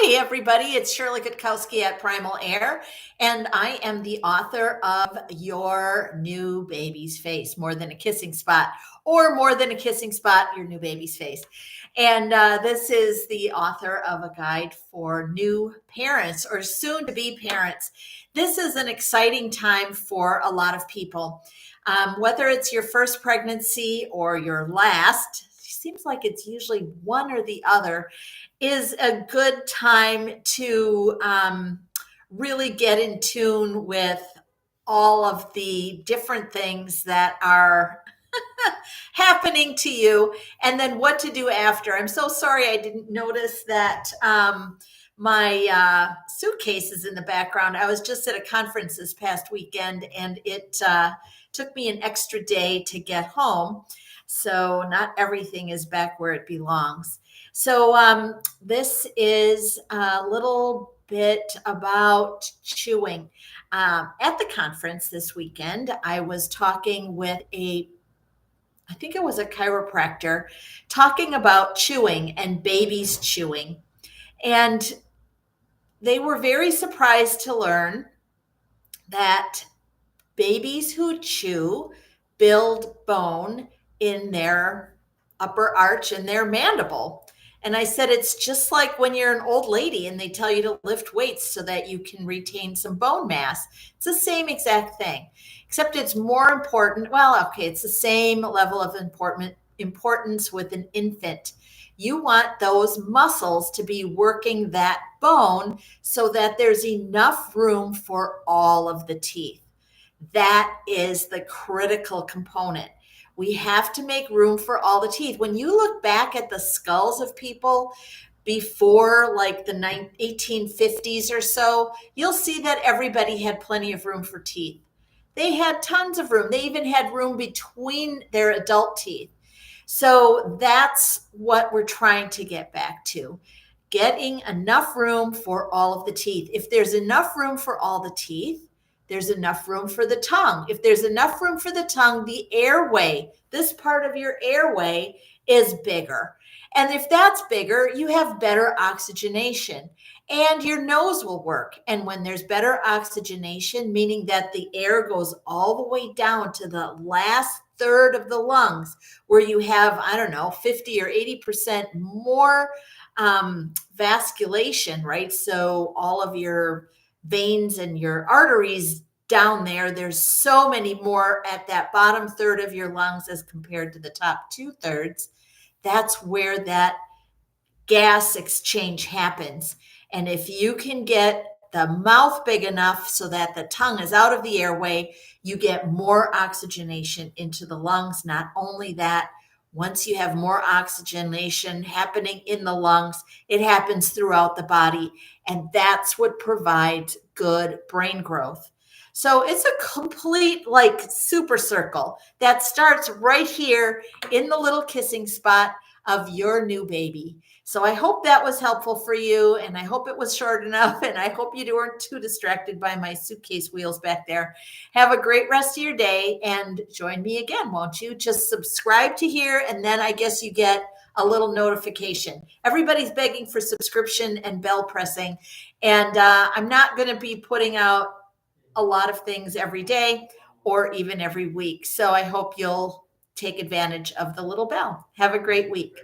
Hi, everybody. It's Shirley Gutkowski at Primal Air, and I am the author of Your New Baby's Face, More Than a Kissing Spot, or More Than a Kissing Spot, Your New Baby's Face. And this is the author of a guide for new parents or soon to be parents. This is an exciting time for a lot of people. Whether it's your first pregnancy or your last, seems like it's usually one or the other, is a good time to really get in tune with all of the different things that are happening to you and then what to do after. I'm so sorry I didn't notice that my suitcase is in the background. I was just at a conference this past weekend and it took me an extra day to get home. So not everything is back where it belongs. So this is a little bit about chewing. At the conference this weekend, I was talking with I think it was a chiropractor, talking about chewing and babies chewing. And they were very surprised to learn that babies who chew build bone in their upper arch and their mandible. And I said, it's just like when you're an old lady and they tell you to lift weights so that you can retain some bone mass. It's the same exact thing, except it's more important. Well, okay, it's the same level of importance with an infant. You want those muscles to be working that bone so that there's enough room for all of the teeth. That is the critical component. We have to make room for all the teeth. When you look back at the skulls of people before like the 1850s or so, you'll see that everybody had plenty of room for teeth. They had tons of room. They even had room between their adult teeth. So that's what we're trying to get back to. Getting enough room for all of the teeth. If there's enough room for all the teeth, there's enough room for the tongue. If there's enough room for the tongue, the airway, this part of your airway is bigger. And if that's bigger, you have better oxygenation and your nose will work. And when there's better oxygenation, meaning that the air goes all the way down to the last third of the lungs, where you have, I don't know, 50 or 80% more vasculation, right? So all of your veins and your arteries down there, there's so many more at that bottom third of your lungs as compared to the top 2/3. That's where that gas exchange happens. And if you can get the mouth big enough so that the tongue is out of the airway, you get more oxygenation into the lungs. Not only that, once you have more oxygenation happening in the lungs, it happens throughout the body. And that's what provides good brain growth. So it's a complete like super circle that starts right here in the little kissing spot of your new baby. So I hope that was helpful for you, and I hope it was short enough, and I hope you weren't too distracted by my suitcase wheels back there. Have a great rest of your day, and join me again, won't you? Just subscribe to here, and then I guess you get a little notification. Everybody's begging for subscription and bell pressing, and I'm not going to be putting out a lot of things every day or even every week. So I hope you'll take advantage of the little bell. Have a great week.